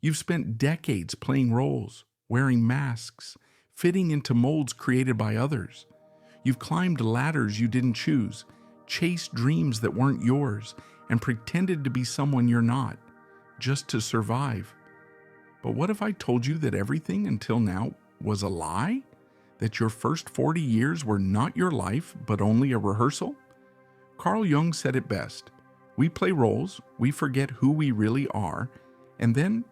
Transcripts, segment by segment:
You've spent decades playing roles, wearing masks, fitting into molds created by others. You've climbed ladders you didn't choose, chased dreams that weren't yours, and pretended to be someone you're not, just to survive. But what if I told you that everything until now was a lie? That your first 40 years were not your life, but only a rehearsal? Carl Jung said it best. We play roles, we forget who we really are, and then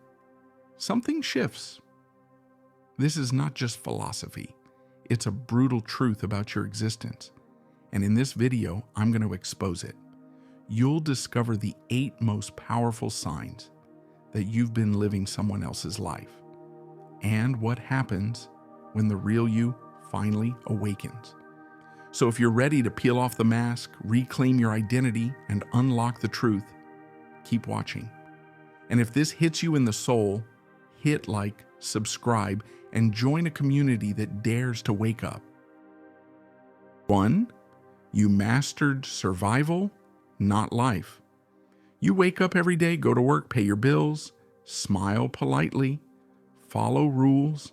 something shifts. This is not just philosophy. It's a brutal truth about your existence. And in this video, I'm going to expose it. You'll discover the 8 most powerful signs that you've been living someone else's life, and what happens when the real you finally awakens. So if you're ready to peel off the mask, reclaim your identity, and unlock the truth, keep watching. And if this hits you in the soul, hit like, subscribe, and join a community that dares to wake up. 1. You mastered survival, not life. You wake up every day, go to work, pay your bills, smile politely, follow rules,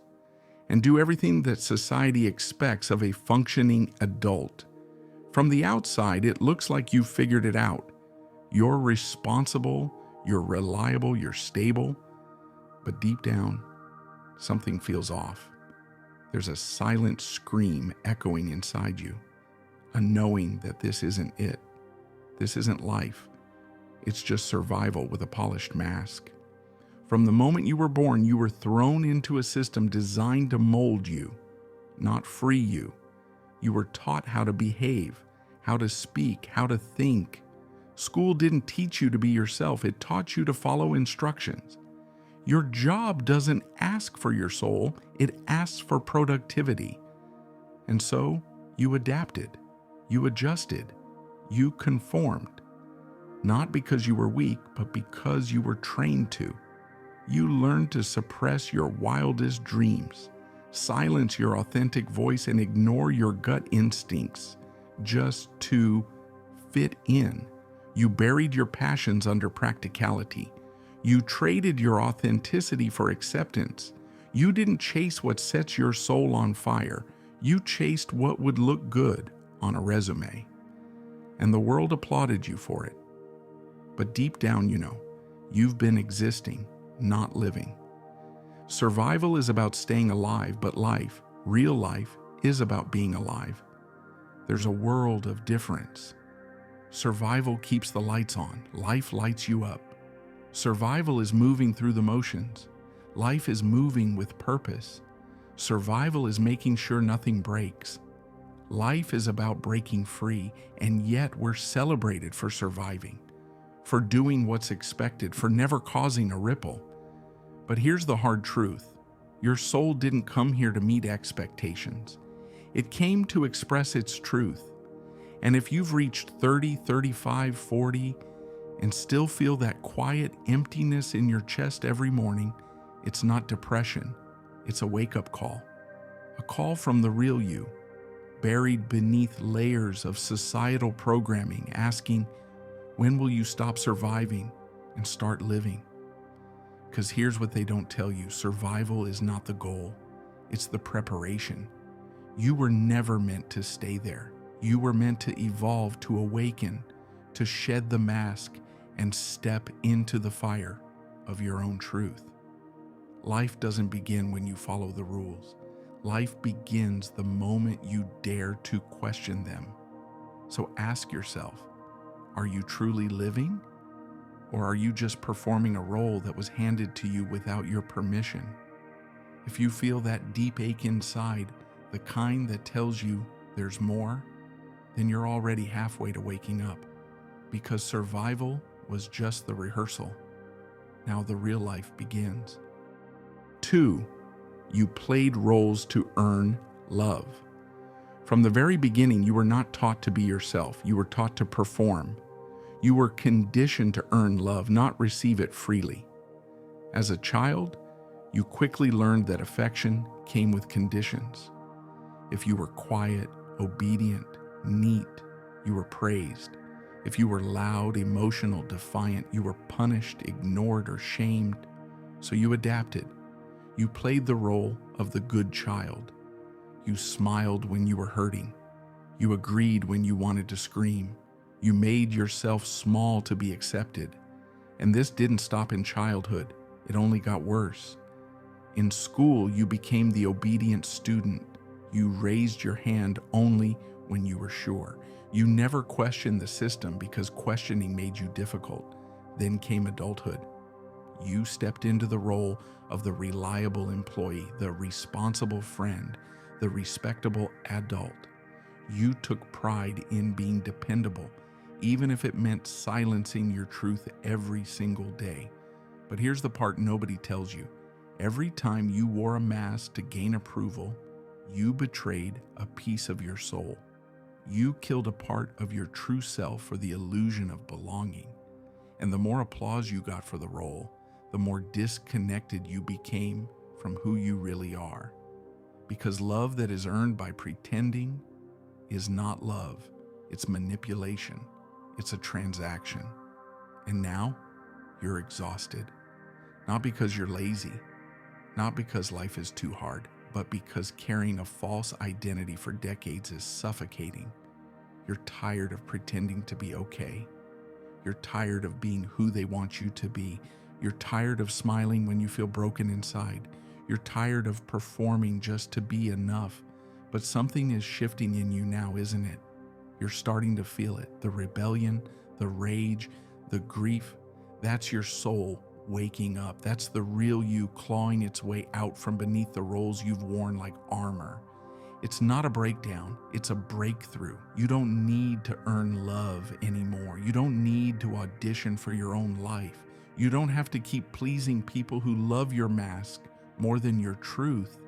and do everything that society expects of a functioning adult. From the outside, it looks like you've figured it out. You're responsible, you're reliable, you're stable, but deep down, something feels off. There's a silent scream echoing inside you, a knowing that this isn't it. This isn't life. It's just survival with a polished mask. From the moment you were born, you were thrown into a system designed to mold you, not free you. You were taught how to behave, how to speak, how to think. School didn't teach you to be yourself. It taught you to follow instructions. Your job doesn't ask for your soul, it asks for productivity. And so you adapted, you adjusted, you conformed. Not because you were weak, but because you were trained to. You learned to suppress your wildest dreams, silence your authentic voice, and ignore your gut instincts just to fit in. You buried your passions under practicality. You traded your authenticity for acceptance. You didn't chase what sets your soul on fire. You chased what would look good on a resume. And the world applauded you for it. But deep down, you know, you've been existing, not living. Survival is about staying alive, but life, real life, is about being alive. There's a world of difference. Survival keeps the lights on. Life lights you up. Survival is moving through the motions. Life is moving with purpose. Survival is making sure nothing breaks. Life is about breaking free, and yet we're celebrated for surviving, for doing what's expected, for never causing a ripple. But here's the hard truth. Your soul didn't come here to meet expectations. It came to express its truth. And if you've reached 30, 35, 40, and still feel that quiet emptiness in your chest every morning, it's not depression. It's a wake-up call. A call from the real you, buried beneath layers of societal programming, asking, when will you stop surviving and start living? Because here's what they don't tell you. Survival is not the goal. It's the preparation. You were never meant to stay there. You were meant to evolve, to awaken, to shed the mask and step into the fire of your own truth. Life doesn't begin when you follow the rules. Life begins the moment you dare to question them. So ask yourself, are you truly living? Or are you just performing a role that was handed to you without your permission? If you feel that deep ache inside, the kind that tells you there's more, then you're already halfway to waking up. Because survival was just the rehearsal. Now the real life begins. 2. You played roles to earn love. From the very beginning, you were not taught to be yourself. You were taught to perform. You were conditioned to earn love, not receive it freely. As a child, you quickly learned that affection came with conditions. If you were quiet, obedient, neat, you were praised. If you were loud, emotional, defiant, you were punished, ignored, or shamed. So you adapted. You played the role of the good child. You smiled when you were hurting. You agreed when you wanted to scream. You made yourself small to be accepted. And this didn't stop in childhood. It only got worse. In school, you became the obedient student. You raised your hand only when you were sure. You never questioned the system because questioning made you difficult. Then came adulthood. You stepped into the role of the reliable employee, the responsible friend, the respectable adult. You took pride in being dependable, even if it meant silencing your truth every single day. But here's the part nobody tells you. Every time you wore a mask to gain approval, you betrayed a piece of your soul. You killed a part of your true self for the illusion of belonging. And the more applause you got for the role, the more disconnected you became from who you really are. Because love that is earned by pretending is not love. It's manipulation. It's a transaction. And now you're exhausted. Not because you're lazy, not because life is too hard, but because carrying a false identity for decades is suffocating. You're tired of pretending to be okay. You're tired of being who they want you to be. You're tired of smiling when you feel broken inside. You're tired of performing just to be enough. But something is shifting in you now, isn't it? You're starting to feel it. The rebellion, the rage, the grief. That's your soul waking up. That's the real you clawing its way out from beneath the roles you've worn like armor. It's not a breakdown, it's a breakthrough. You don't need to earn love anymore. You don't need to audition for your own life. You don't have to keep pleasing people who love your mask more than your truth.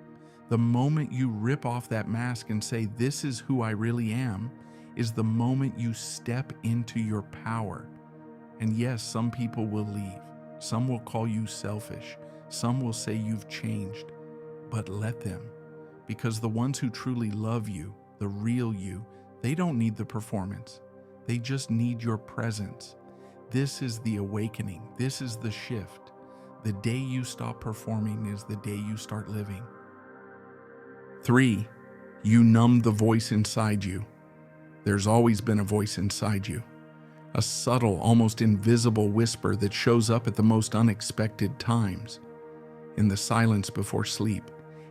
The moment you rip off that mask and say, "This is who I really am," is the moment you step into your power. And yes, some people will leave. Some will call you selfish. Some will say you've changed. But let them. Because the ones who truly love you, the real you, they don't need the performance. They just need your presence. This is the awakening. This is the shift. The day you stop performing is the day you start living. 3, you numb the voice inside you. There's always been a voice inside you. A subtle, almost invisible whisper that shows up at the most unexpected times. In the silence before sleep,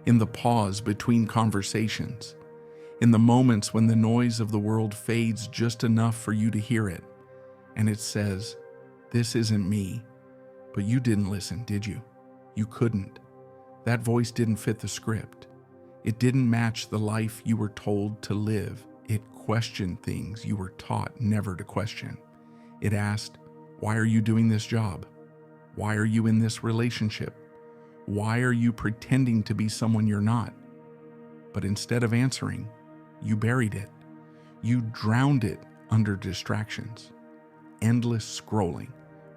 in the pause between conversations, in the moments when the noise of the world fades just enough for you to hear it. And it says, "This isn't me." But you didn't listen, did you? You couldn't. That voice didn't fit the script. It didn't match the life you were told to live. It questioned things you were taught never to question. It asked, "Why are you doing this job? Why are you in this relationship? Why are you pretending to be someone you're not?" But instead of answering, you buried it. You drowned it under distractions. Endless scrolling,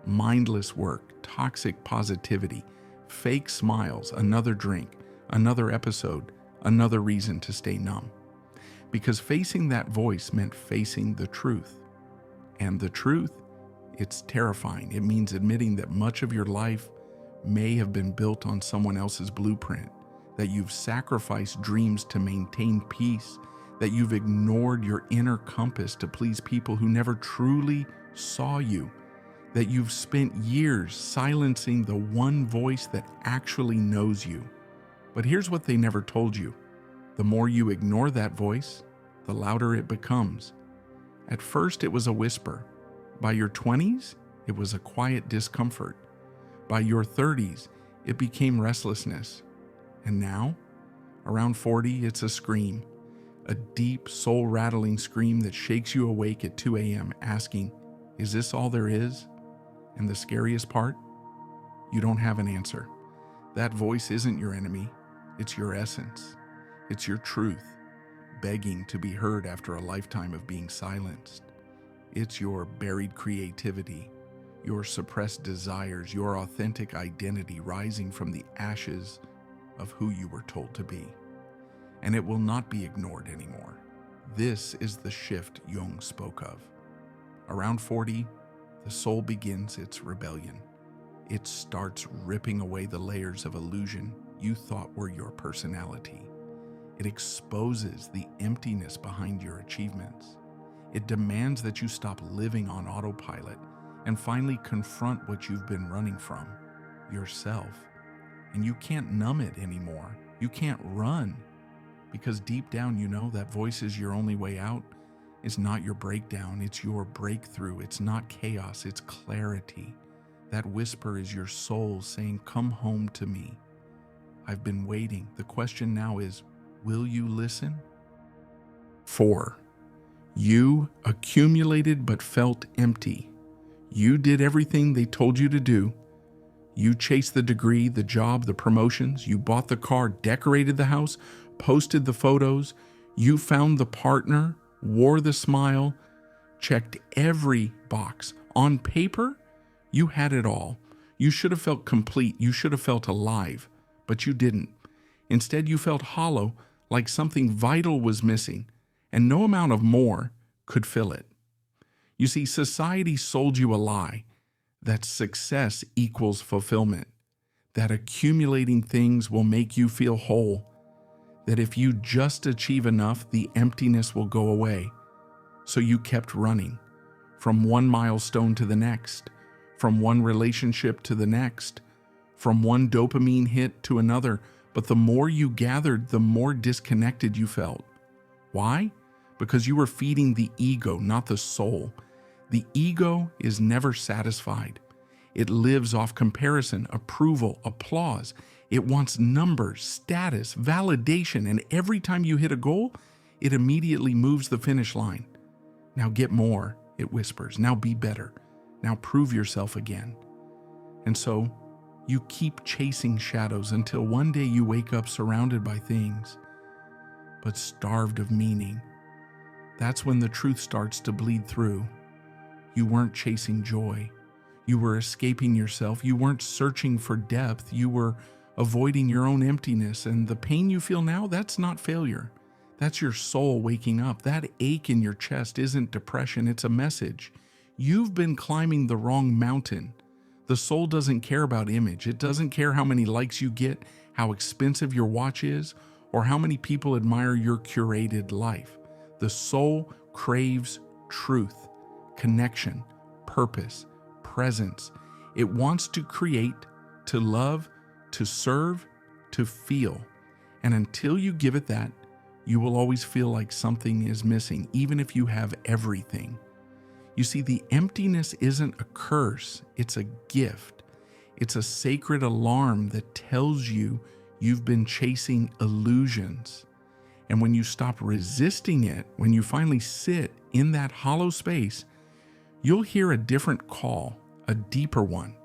mindless work, toxic positivity, fake smiles, another drink, another episode, another reason to stay numb. Because facing that voice meant facing the truth. And the truth, it's terrifying. It means admitting that much of your life may have been built on someone else's blueprint, that you've sacrificed dreams to maintain peace, that you've ignored your inner compass to please people who never truly saw you, that you've spent years silencing the one voice that actually knows you. But here's what they never told you. The more you ignore that voice, the louder it becomes. At first, it was a whisper. By your 20s, it was a quiet discomfort. By your 30s, it became restlessness. And now, around 40, it's a scream. A deep, soul-rattling scream that shakes you awake at 2 a.m. asking, "Is this all there is?" And the scariest part? You don't have an answer. That voice isn't your enemy. It's your essence. It's your truth, begging to be heard after a lifetime of being silenced. It's your buried creativity, your suppressed desires, your authentic identity rising from the ashes of who you were told to be. And it will not be ignored anymore. This is the shift Jung spoke of. Around 40, the soul begins its rebellion. it starts ripping away the layers of illusion you thought were your personality. It exposes the emptiness behind your achievements. It demands that you stop living on autopilot and finally confront what you've been running from, yourself. And you can't numb it anymore. You can't run, because deep down you know that voice is your only way out. It's not your breakdown, it's your breakthrough. It's not chaos, it's clarity. That whisper is your soul saying, "Come home to me. I've been waiting." The question now is, will you listen? 4. You accumulated but felt empty. You did everything they told you to do. You chased the degree, the job, the promotions. You bought the car, decorated the house, posted the photos. You found the partner, wore the smile, checked every box. On paper, you had it all. You should have felt complete. You should have felt alive, but you didn't. Instead, you felt hollow, like something vital was missing, and no amount of more could fill it. You see, society sold you a lie that success equals fulfillment, that accumulating things will make you feel whole, that if you just achieve enough, the emptiness will go away. So you kept running from one milestone to the next, from one relationship to the next, from one dopamine hit to another. But the more you gathered, the more disconnected you felt. Why? Because you were feeding the ego, not the soul. The ego is never satisfied. It lives off comparison, approval, applause. It wants numbers, status, validation, and every time you hit a goal, it immediately moves the finish line. Now get more, it whispers. Now be better. Now prove yourself again. And so you keep chasing shadows until one day you wake up surrounded by things, but starved of meaning. That's when the truth starts to bleed through. You weren't chasing joy. You were escaping yourself. You weren't searching for depth. You were avoiding your own emptiness. And the pain you feel now, that's not failure. That's your soul waking up. That ache in your chest isn't depression. It's a message. You've been climbing the wrong mountain. The soul doesn't care about image. It doesn't care how many likes you get, how expensive your watch is, or how many people admire your curated life. The soul craves truth, connection, purpose, presence. It wants to create, to love, to serve, to feel. And until you give it that, you will always feel like something is missing, even if you have everything. You see, the emptiness isn't a curse, it's a gift. It's a sacred alarm that tells you you've been chasing illusions. And when you stop resisting it, when you finally sit in that hollow space, you'll hear a different call, a deeper one,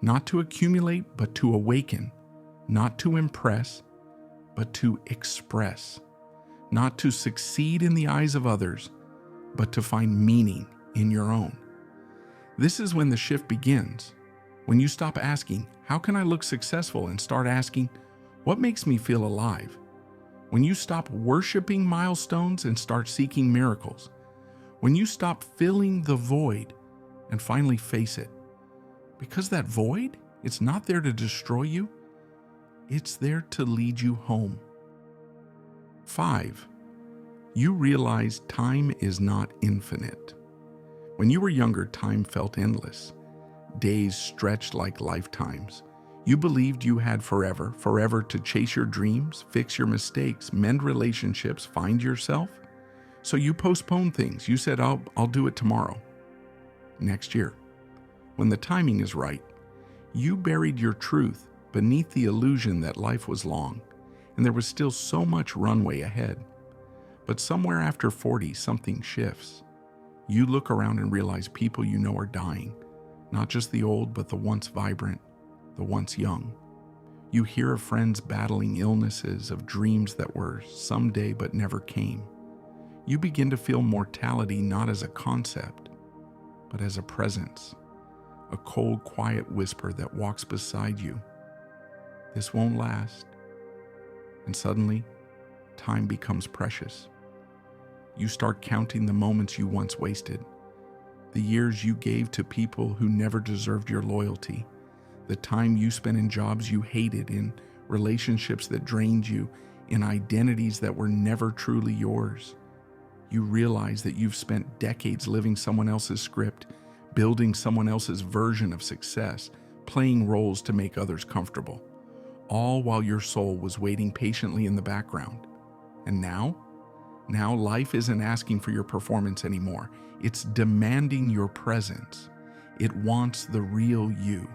not to accumulate, but to awaken, not to impress, but to express, not to succeed in the eyes of others, but to find meaning in your own. This is when the shift begins, when you stop asking, "How can I look successful?" and start asking, "What makes me feel alive?" When you stop worshiping milestones and start seeking miracles. When you stop filling the void and finally face it. Because that void, it's not there to destroy you. It's there to lead you home. 5. You realize time is not infinite. When you were younger, time felt endless. Days stretched like lifetimes. You believed you had forever to chase your dreams, fix your mistakes, mend relationships, find yourself. So you postponed things. You said, I'll do it tomorrow, next year. When the timing is right, you buried your truth beneath the illusion that life was long, and there was still so much runway ahead. But somewhere after 40, something shifts. You look around and realize people you know are dying, not just the old, but the once vibrant, the once young. You hear of friends battling illnesses, of dreams that were someday but never came. You begin to feel mortality not as a concept, but as a presence, a cold, quiet whisper that walks beside you. This won't last. And suddenly, time becomes precious. You start counting the moments you once wasted, the years you gave to people who never deserved your loyalty, The time you spent in jobs you hated, in relationships that drained you, in identities that were never truly yours. You realize that you've spent decades living someone else's script, building someone else's version of success, playing roles to make others comfortable, all while your soul was waiting patiently in the background. And now life isn't asking for your performance anymore. It's demanding your presence. It wants the real you,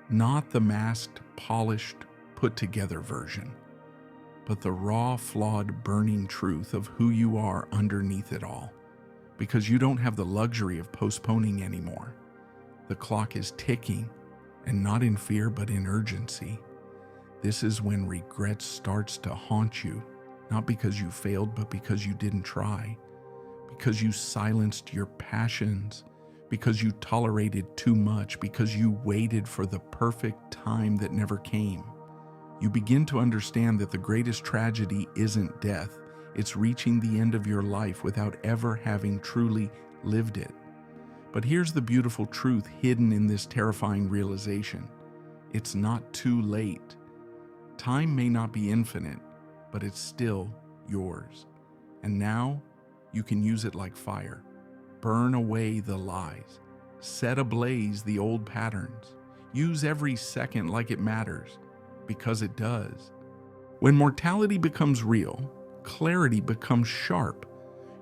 not the masked, polished, put-together version, but the raw, flawed, burning truth of who you are underneath it all. Because you don't have the luxury of postponing anymore. The clock is ticking, and not in fear, but in urgency. This is when regret starts to haunt you, not because you failed, but because you didn't try, because you silenced your passions, because you tolerated too much, because you waited for the perfect time that never came. You begin to understand that the greatest tragedy isn't death, it's reaching the end of your life without ever having truly lived it. But here's the beautiful truth hidden in this terrifying realization. It's not too late. Time may not be infinite, but it's still yours. And now you can use it like fire. Burn away the lies. Set ablaze the old patterns. Use every second like it matters, because it does. When mortality becomes real, clarity becomes sharp.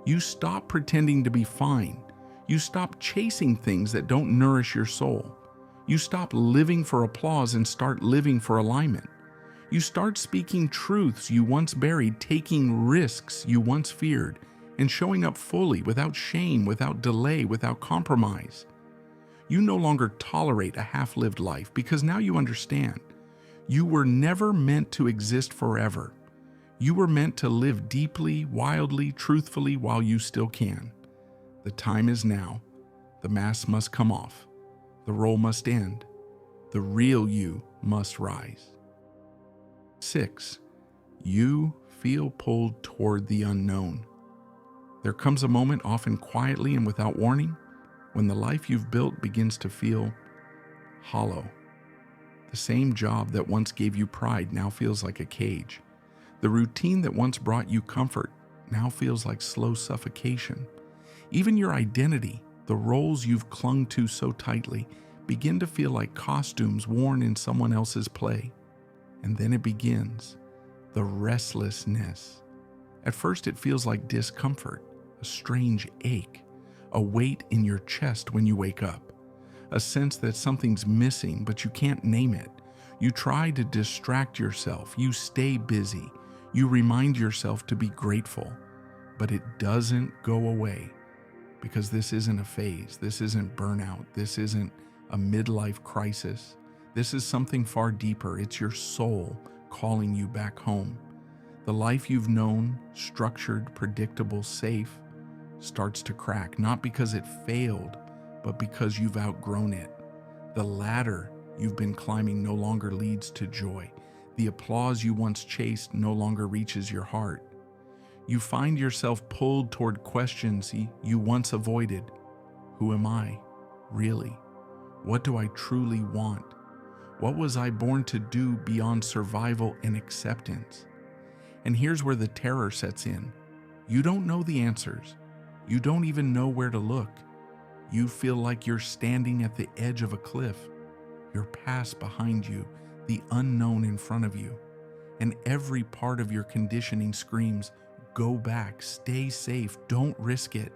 You stop pretending to be fine. You stop chasing things that don't nourish your soul. You stop living for applause and start living for alignment. You start speaking truths you once buried, taking risks you once feared, and showing up fully, without shame, without delay, without compromise. You no longer tolerate a half-lived life, because now you understand. You were never meant to exist forever. You were meant to live deeply, wildly, truthfully while you still can. The time is now. The mask must come off. The role must end. The real you must rise. 6. You feel pulled toward the unknown. There comes a moment, often quietly and without warning, when the life you've built begins to feel hollow. The same job that once gave you pride now feels like a cage. The routine that once brought you comfort now feels like slow suffocation. Even your identity, the roles you've clung to so tightly, begin to feel like costumes worn in someone else's play. And then it begins, the restlessness. At first it feels like discomfort, a strange ache, a weight in your chest when you wake up, a sense that something's missing but you can't name it. You try to distract yourself, you stay busy, you remind yourself to be grateful, but it doesn't go away, because this isn't a phase, this isn't burnout, this isn't a midlife crisis. This is something far deeper. It's your soul calling you back home. The life you've known, structured, predictable, safe, starts to crack, not because it failed, but because you've outgrown it. The ladder you've been climbing no longer leads to joy. The applause you once chased no longer reaches your heart. You find yourself pulled toward questions you once avoided. Who am I, really? What do I truly want? What was I born to do beyond survival and acceptance? And here's where the terror sets in. You don't know the answers. You don't even know where to look. You feel like you're standing at the edge of a cliff. Your past behind you, the unknown in front of you. And every part of your conditioning screams, go back, stay safe, don't risk it.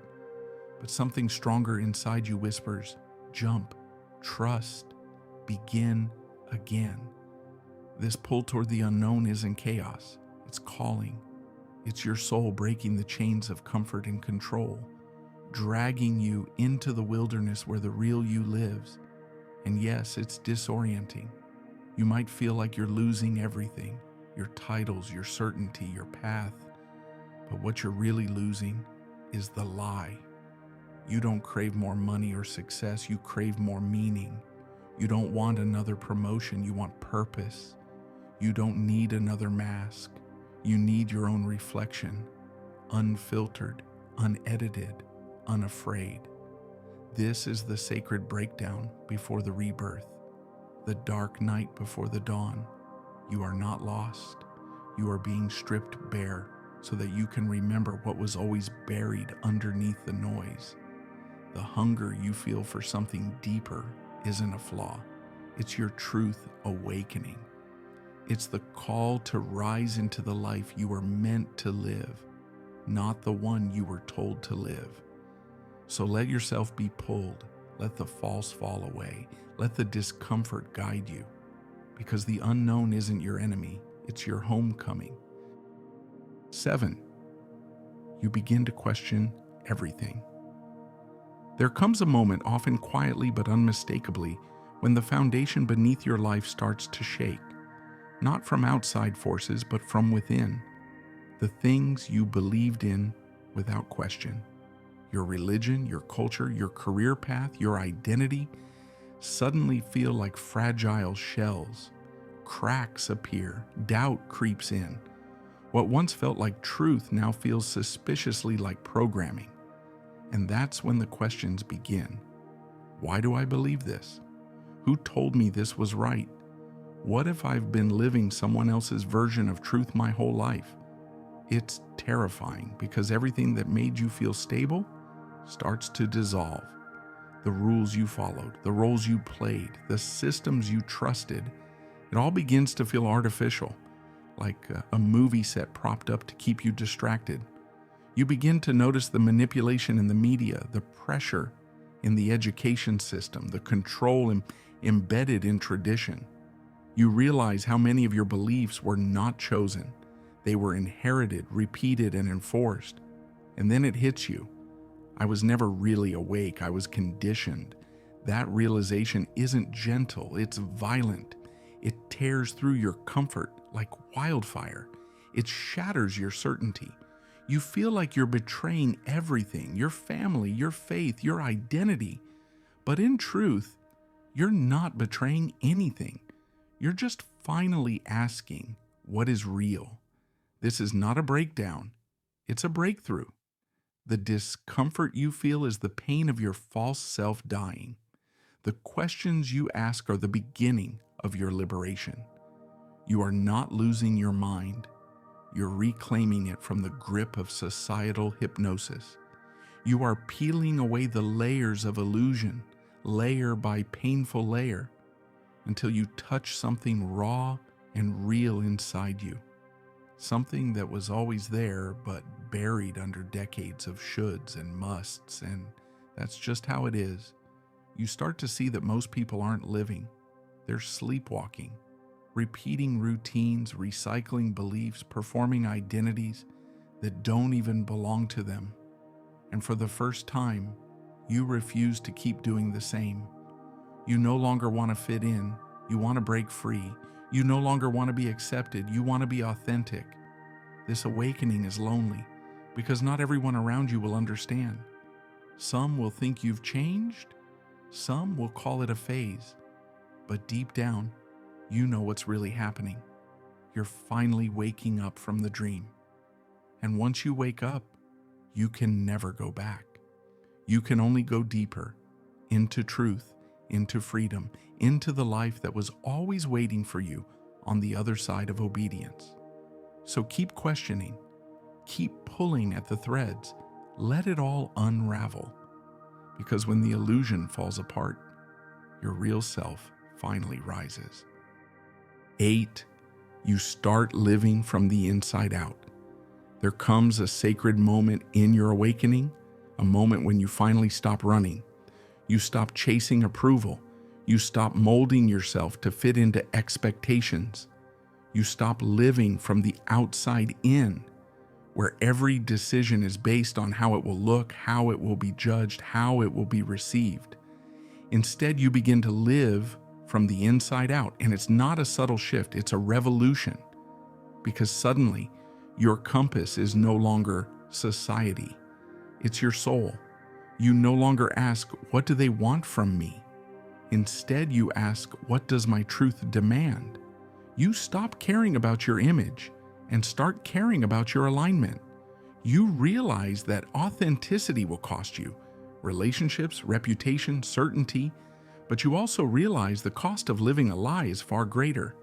But something stronger inside you whispers, jump, trust, begin again. This pull toward the unknown isn't chaos, it's calling. It's your soul breaking the chains of comfort and control, dragging you into the wilderness where the real you lives. And yes, it's disorienting. You might feel like you're losing everything, your titles, your certainty, your path. But what you're really losing is the lie. You don't crave more money or success, you crave more meaning. You don't want another promotion, you want purpose. You don't need another mask. You need your own reflection, unfiltered, unedited, unafraid. This is the sacred breakdown before the rebirth. the dark night before the dawn. You are not lost. You are being stripped bare so that you can remember what was always buried underneath the noise. The hunger you feel for something deeper isn't a flaw. It's your truth awakening. It's the call to rise into the life you were meant to live, not the one you were told to live. So let yourself be pulled. Let the false fall away. Let the discomfort guide you, because the unknown isn't your enemy. It's your homecoming. 7. You begin to question everything. There comes a moment, often quietly but unmistakably, when the foundation beneath your life starts to shake, not from outside forces, but from within. The things you believed in without question, your religion, your culture, your career path, your identity, suddenly feel like fragile shells. Cracks appear, doubt creeps in. What once felt like truth now feels suspiciously like programming. And that's when the questions begin. Why do I believe this? Who told me this was right? What if I've been living someone else's version of truth my whole life? It's terrifying because everything that made you feel stable starts to dissolve. The rules you followed, the roles you played, the systems you trusted, it all begins to feel artificial, like a movie set propped up to keep you distracted. You begin to notice the manipulation in the media, the pressure in the education system, the control embedded in tradition. You realize how many of your beliefs were not chosen. They were inherited, repeated, and enforced. And then it hits you. I was never really awake. I was conditioned. That realization isn't gentle. It's violent. It tears through your comfort like wildfire. It shatters your certainty. You feel like you're betraying everything, your family, your faith, your identity. But in truth, you're not betraying anything. You're just finally asking, what is real? This is not a breakdown. It's a breakthrough. The discomfort you feel is the pain of your false self dying. The questions you ask are the beginning of your liberation. You are not losing your mind. You're reclaiming it from the grip of societal hypnosis. You are peeling away the layers of illusion, layer by painful layer, until you touch something raw and real inside you. Something that was always there, but buried under decades of shoulds and musts, and that's just how it is. You start to see that most people aren't living. They're sleepwalking, repeating routines, recycling beliefs, performing identities that don't even belong to them. And for the first time, you refuse to keep doing the same. You no longer want to fit in. You want to break free. You no longer want to be accepted. You want to be authentic. This awakening is lonely because not everyone around you will understand. Some will think you've changed. Some will call it a phase. But deep down, you know what's really happening. You're finally waking up from the dream. And once you wake up, you can never go back. You can only go deeper into truth, into freedom, into the life that was always waiting for you on the other side of obedience. So keep questioning, keep pulling at the threads, let it all unravel. Because when the illusion falls apart, your real self finally rises. 8. You start living from the inside out. There comes a sacred moment in your awakening, a moment when you finally stop running. You stop chasing approval. You stop molding yourself to fit into expectations. You stop living from the outside in, where every decision is based on how it will look, how it will be judged, how it will be received. Instead, you begin to live from the inside out, and it's not a subtle shift, it's a revolution, because suddenly your compass is no longer society, it's your soul. You no longer ask, what do they want from me? Instead, you ask, what does my truth demand? You stop caring about your image and start caring about your alignment. You realize that authenticity will cost you relationships, reputation, certainty, But you also realize the cost of living a lie is far greater.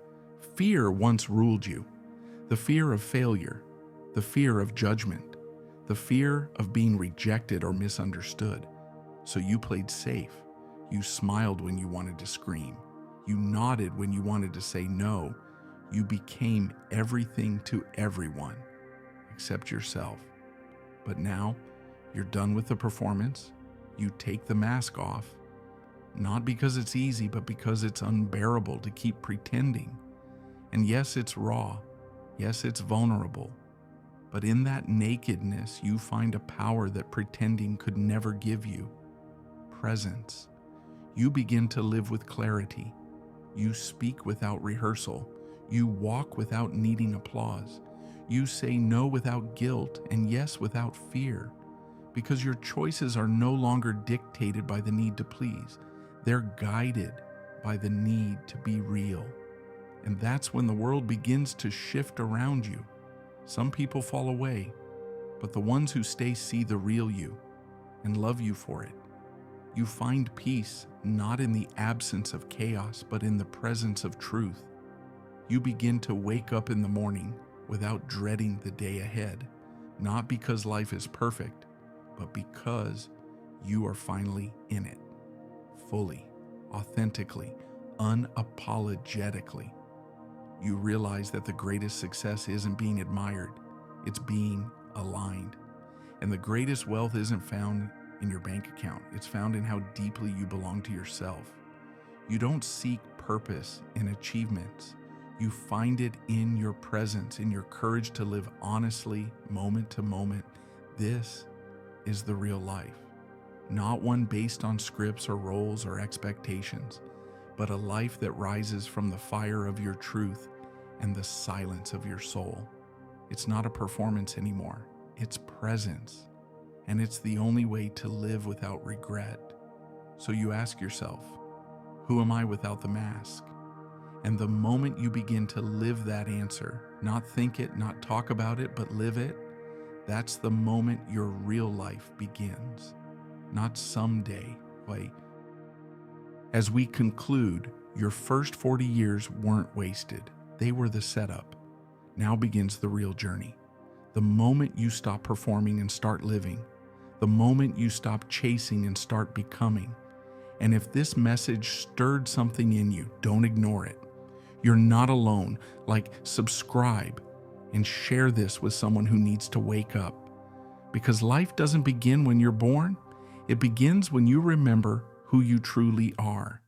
Fear once ruled you. The fear of failure, the fear of judgment, the fear of being rejected or misunderstood. So you played safe. You smiled when you wanted to scream. You nodded when you wanted to say no. You became everything to everyone except yourself. But now you're done with the performance. You take the mask off, not because it's easy, but because it's unbearable to keep pretending. And yes, it's raw. Yes, it's vulnerable. But in that nakedness, you find a power that pretending could never give you. Presence. You begin to live with clarity. You speak without rehearsal. You walk without needing applause. You say no without guilt and yes without fear, because your choices are no longer dictated by the need to please. They're guided by the need to be real. And that's when the world begins to shift around you. Some people fall away, but the ones who stay see the real you and love you for it. You find peace not in the absence of chaos, but in the presence of truth. You begin to wake up in the morning without dreading the day ahead, not because life is perfect, but because you are finally in it, fully, authentically, unapologetically. You realize that the greatest success isn't being admired, it's being aligned. And the greatest wealth isn't found in your bank account, it's found in how deeply you belong to yourself. You don't seek purpose in achievements. You find it in your presence, in your courage to live honestly, moment to moment. This is the real life, not one based on scripts or roles or expectations, but a life that rises from the fire of your truth and the silence of your soul. It's not a performance anymore, it's presence, and it's the only way to live without regret. So you ask yourself, who am I without the mask? And the moment you begin to live that answer, not think it, not talk about it, but live it, that's the moment your real life begins. Not someday. Wait. As we conclude, your first 40 years weren't wasted. They were the setup. Now begins the real journey. The moment you stop performing and start living. The moment you stop chasing and start becoming. And if this message stirred something in you, don't ignore it. You're not alone. Subscribe and share this with someone who needs to wake up. Because life doesn't begin when you're born. It begins when you remember who you truly are.